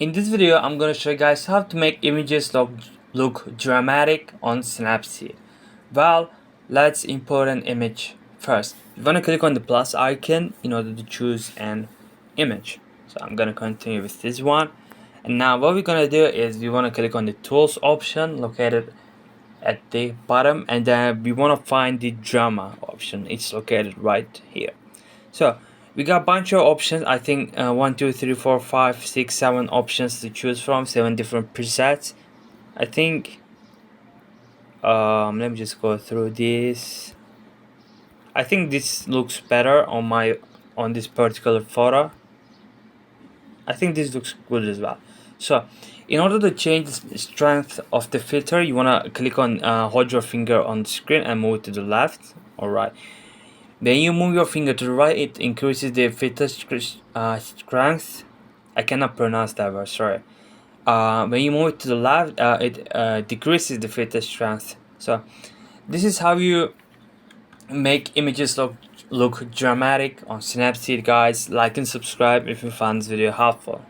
In this video, I'm gonna show you guys how to make images look dramatic on Snapseed. Well, let's import an image first. You're gonna click on the plus icon in order to choose an image. So I'm gonna continue with this one. And now what we're gonna do is we wanna click on the tools option located at the bottom, and then we wanna find the drama option. It's located right here. So we got a bunch of options. I think 1 2 3 4 5 6 7 options to choose from, 7 different presets. I think let me just go through this. I think this looks better on this particular photo. I think this looks good as well. So in order to change the strength of the filter, you want to click on hold your finger on the screen and move it to the left. Alright, when you move your finger to the right, it increases the filter strength. I cannot pronounce that word, sorry. When you move it to the left, it decreases the filter strength. So this is how you make images look dramatic on Snapseed, guys. Like and subscribe if you found this video helpful.